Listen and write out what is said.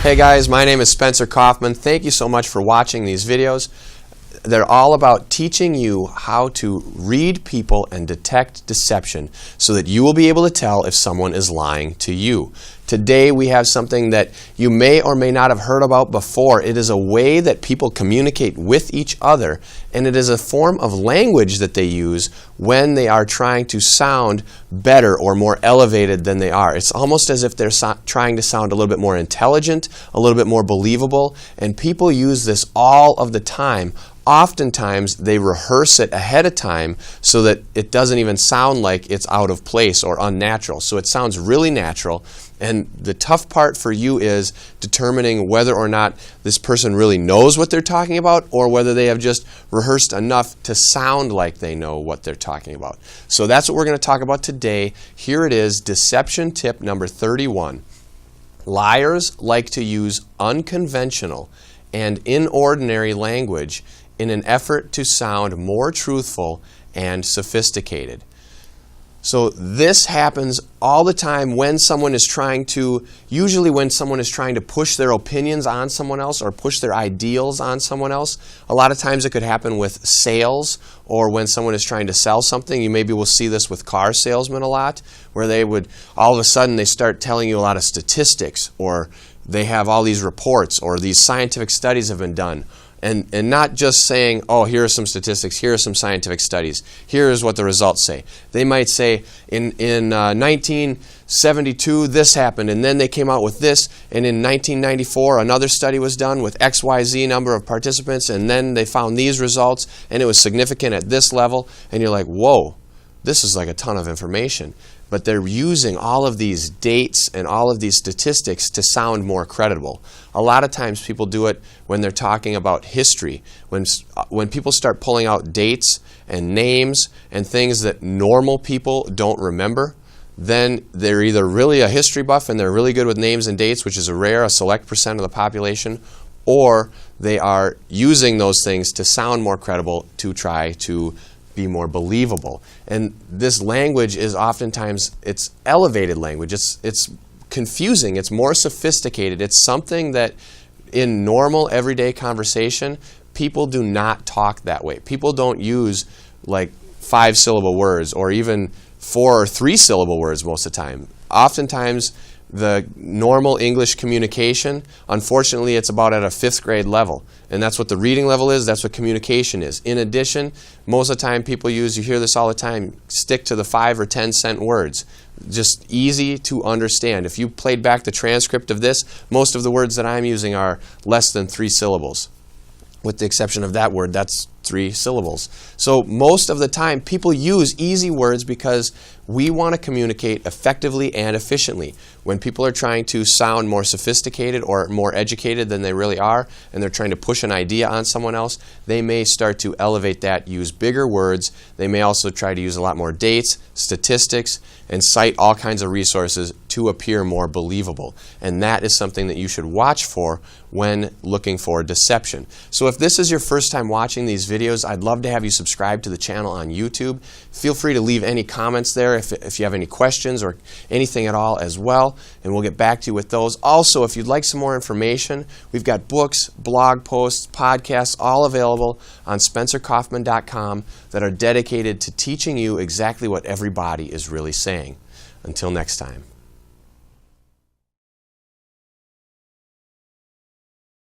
Hey guys, my name is Spencer Coffman. Thank you so much for watching these videos. They're all about teaching you how to read people and detect deception so that you will be able to tell if someone is lying to you. Today we have something that you may or may not have heard about before. It is a way that people communicate with each other, and it is a form of language that they use when they are trying to sound better or more elevated than they are. It's almost as if they're trying to sound a little bit more intelligent, a little bit more believable, and people use this all of the time. Oftentimes they rehearse it ahead of time so that it doesn't even sound like it's out of place or unnatural. So it sounds really natural, and the tough part for you is determining whether or not this person really knows what they're talking about or whether they have just rehearsed enough to sound like they know what they're talking about. So that's what we're going to talk about today. Here it is, deception tip number 31. Liars like to use unconventional and inordinary language in an effort to sound more truthful and sophisticated. So this happens all the time when someone is trying to, usually when someone is trying to push their opinions on someone else or push their ideals on someone else. A lot of times it could happen with sales or when someone is trying to sell something. You maybe will see this with car salesmen a lot, where they would, all of a sudden they start telling you a lot of statistics, or they have all these reports, or these scientific studies have been done. And not just saying, oh, here are some statistics, here are some scientific studies, here is what the results say. They might say, in 1972, this happened, and then they came out with this, and in 1994, another study was done with XYZ number of participants, and then they found these results, and it was significant at this level, and you're like, whoa, this is like a ton of information. But they're using all of these dates and all of these statistics to sound more credible. A lot of times people do it when they're talking about history. When people start pulling out dates and names and things that normal people don't remember, then they're either really a history buff and they're really good with names and dates, which is a select percent of the population, or they are using those things to sound more credible to try to be more believable. And this language is oftentimes, it's elevated language. It's confusing. It's more sophisticated. It's something that in normal everyday conversation, people do not talk that way. People don't use like 5-syllable words or even 4 or 3-syllable words most of the time. Oftentimes the normal English communication, unfortunately, it's about at a 5th grade level. And that's what the reading level is, that's what communication is. In addition, most of the time people use, you hear this all the time, stick to the 5 or 10-cent words. Just easy to understand. If you played back the transcript of this, most of the words that I'm using are less than 3 syllables. With the exception of that word, that's 3 syllables. So most of the time, people use easy words because we want to communicate effectively and efficiently. When people are trying to sound more sophisticated or more educated than they really are, and they're trying to push an idea on someone else, they may start to elevate that, use bigger words. They may also try to use a lot more dates, statistics, and cite all kinds of resources to appear more believable. And that is something that you should watch for when looking for deception. So if this is your first time watching these videos, I'd love to have you subscribe to the channel on YouTube. Feel free to leave any comments there if you have any questions or anything at all as well, and we'll get back to you with those. Also, if you'd like some more information, we've got books, blog posts, podcasts, all available on spencercoffman.com that are dedicated to teaching you exactly what everybody is really saying. Until next time.